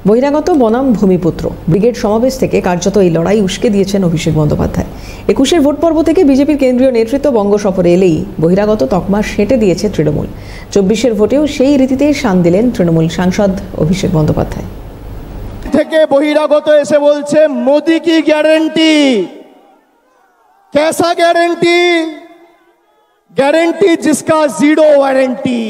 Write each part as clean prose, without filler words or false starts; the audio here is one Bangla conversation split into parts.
বহিরাগত বনাম ভূমিপুত্র ব্রিগেড সমাবেশ থেকে কার্যত এই লড়াই উস্কে দিয়েছেন অভিষেক বন্দ্যোপাধ্যায়। ২১-এর ভোট পর্ব থেকে বিজেপির কেন্দ্রীয় নেতৃত্ব বঙ্গ সফরে এলেই বহিরাগত তকমা সেঁটে দিয়েছে তৃণমূল। ২৪-এর ভোটেও সেই রীতিতে শান দিলেন তৃণমূল সাংসদ অভিষেক বন্দ্যোপাধ্যায়। থেকে বহিরাগত এসে বলছে মোদি কি গ্যারেন্টি, कैसा गारंटी, गारंटी जिसका जीरो वारंटी।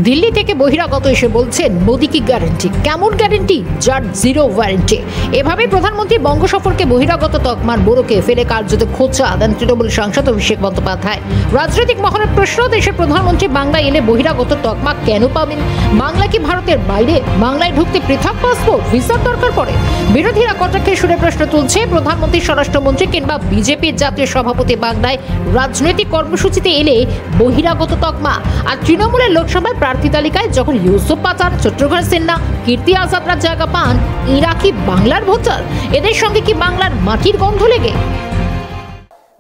দিল্লি থেকে বহিরাগত এসে বলছেন মোদি কি গ্যারেন্টি, কেমন গ্যারেন্টি যার জিরো ওয়ারেন্টি। এভাবে প্রধানমন্ত্রী বঙ্গ সফরকে বহিরাগত তকমার বোরকে ফেলে কার্যত খোঁচা দেন তৃণমূল সাংসদ অভিষেক বন্দ্যোপাধ্যায়। রাজনৈতিক মহলের প্রশ্ন, দেশের প্রধানমন্ত্রী বাংলায় এলে বহিরাগত তকমা কেন পাবেন? বাংলা কি ভারতের বাইরে? বাংলায় ঢুকতে পৃথক পাসপোর্ট ভিসার দরকার পড়ে? বিরোধীরা কটাক্ষের সুরে প্রশ্ন তুলছে প্রধানমন্ত্রী, স্বরাষ্ট্রমন্ত্রী কিংবা বিজেপির জাতীয় সভাপতি বাংলায় রাজনৈতিক কর্মসূচিতে এলে বহিরাগত তকমা। আর তৃণমূলের লোকসভায় প্রার্থী তালিকায় যখন ইউসুফ পাঠান, শত্রুঘ্ন সিনহা, কীর্তি আজাদরা জায়গা পান, এরা কি বাংলার ভোটার? এদের সঙ্গে কি বাংলার মাটির গন্ধ লেগে?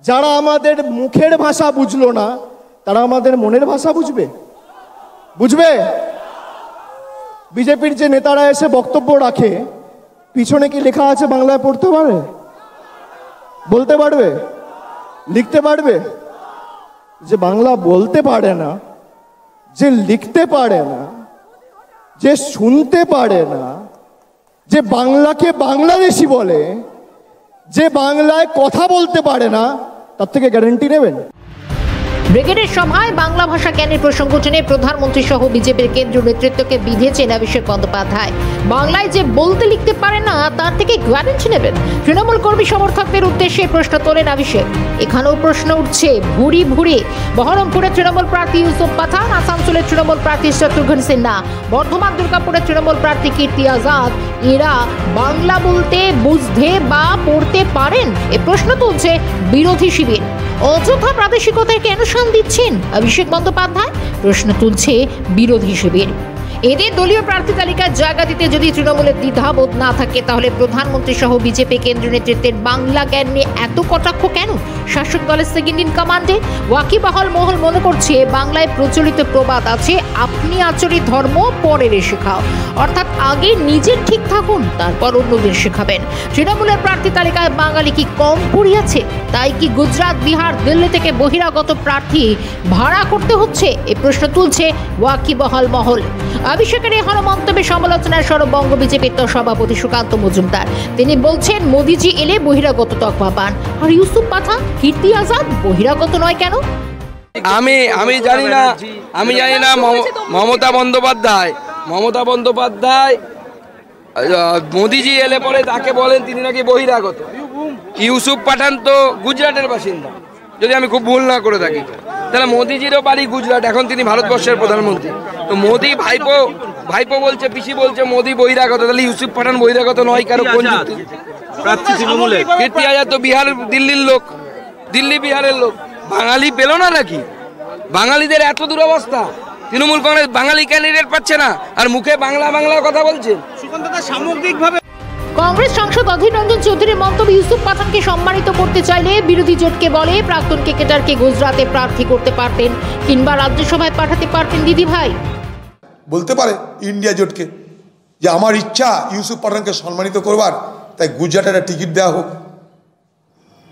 যারা আমাদের মুখের ভাষা বুঝলো না, তারা আমাদের মনের ভাষা বুঝবে? বিজেপির যে নেতারা এসে বক্তব্য রাখে, পিছনে কি লেখা আছে বাংলায় পড়তে পারে, বলতে পারবে, লিখতে পারবে? যে বাংলা বলতে পারে না, যে লিখতে পারে না, যে শুনতে পারে না, যে বাংলাকে বাংলাদেশি বলে, যে বাংলায় কথা বলতে পারে না, তার থেকে গ্যারান্টি নেবেন? ব্রিগেডের সভায় বাংলা ভাষা জ্ঞানের প্রসঙ্গ টেনে প্রধানমন্ত্রী সহ বিজেপির কেন্দ্রীয় নেতৃত্বকে বিঁধেছেন অভিষেক বন্দ্যোপাধ্যায়। বাংলায় যে বলতে লিখতে পারে না, তার থেকে গ্যারান্টি নেবেন? তৃণমূল কর্মী সমর্থকদের উদ্দেশ্যে প্রশ্ন তোলেন অভিষেক। এখানেও প্রশ্ন উঠছে ভুরি ভুরি। বহরমপুরে তৃণমূল প্রার্থী ইউসুফ পাঠান, আসানসোলের তৃণমূল প্রার্থী শত্রুঘ্ন সিনহা, বর্ধমান দুর্গাপুরের তৃণমূল প্রার্থী কীর্তি আজাদ, এরা বাংলা বলতে, বুঝতে বা পড়তে পারেন? এ প্রশ্ন তুলছে বিরোধী শিবির। অযথা প্রাদেশিকতায় কেন শান দিচ্ছেন অভিষেক বন্দ্যোপাধ্যায়? প্রশ্ন তুলছে বিরোধী শিবির। এদের দলীয় প্রার্থী তালিকায় জায়গা দিতে যদি তৃণমূলের দ্বিধাবোধ না থাকে, তাহলে প্রধানমন্ত্রী সহ বিজেপি কেন্দ্রীয় নেতৃত্বের বাংলা জ্ঞান নিয়ে এত কটাক্ষ কেন শাসক দলের সেকেন্ড ইন কমান্ডে? ওয়াকিবহাল মহল মনে করছে বাংলায় প্রচলিত প্রবাদ আছে, আপনি আচরিত ধর্ম পরের শেখাও, অর্থাৎ আগে নিজের ঠিক থাকুন, তারপর অন্যদের শেখাবেন। তৃণমূলের প্রার্থী তালিকায় বাঙালি কি কম পড়িয়াছে? তাই কি গুজরাট, বিহার, দিল্লি থেকে বহিরাগত প্রার্থী ভাড়া করতে হচ্ছে? এ প্রশ্ন তুলছে ওয়াকিবহাল মহল। অভিষেকের এই মন্তব্যে সমালোচনায় সরব বঙ্গ বিজেপির সভাপতি সুকান্ত মজুমদার। তিনি বলছেন মোদিজি এলে বহিরাগত তকমা পান, আর ইউসুফ পাঠান, কীর্তি আজাদ বহিরাগত নয় কেন? আমি জানি না মমতা বন্দ্যোপাধ্যায় মোদিজি এলে পরে তাকে বলেন তিনি নাকি বহিরাগত। ইউসুফ পাঠান তো গুজরাটের বাসিন্দা, যদি আমি খুব ভুল না করে থাকি। তাহলে মোদিজিরও বাড়ি গুজরাট, এখন তিনি ভারতবর্ষের প্রধানমন্ত্রী। তো মোদি ভাইপো বলছে, পিসি বলছে মোদি বহিরাগত, তাহলে ইউসুফ পাঠান বহিরাগত নয় কারো কোন যুক্তি? কীর্তি আজাদ তো বিহার, দিল্লির লোক, দিল্লি বিহারের লোক। বাঙালি পেল না নাকি? বাঙালিদের এত দুরবস্থা, তৃণমূল কংগ্রেস বাঙালি ক্যান্ডিডেট পাচ্ছে না, আর মুখে বাংলা কথা বলছে। সামগ্রিকভাবে কংগ্রেস সাংসদ অধীর রঞ্জন চৌধুরীর মন্তব্য, ইউসুফ পাঠানকে সম্মানিত করতে চাইলে বিরোধী জোটকে বলে প্রাক্তন ক্রিকেটারকে গুজরাতে প্রার্থী করতে পারতেন, কিংবা রাজ্যসভায় পাঠাতে পারতেন দিদি ভাই। বলতে পারে ইন্ডিয়া জোটকে যে আমার ইচ্ছা ইউসুফ পাঠানকে সম্মানিত করবার, তাই গুজরাটের একটা টিকিট দেওয়া হোক,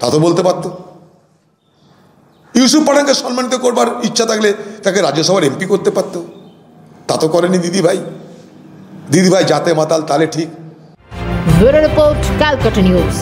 তা তো বলতে পারত। ইউসুফ পাঠানকে সম্মানিত করবার ইচ্ছা থাকলে তাকে রাজ্যসভার এমপি করতে পারত, তা তো করেনি দিদি ভাই। জাতে মাতাল তালে ঠিক। Bureau report, Calcutta news.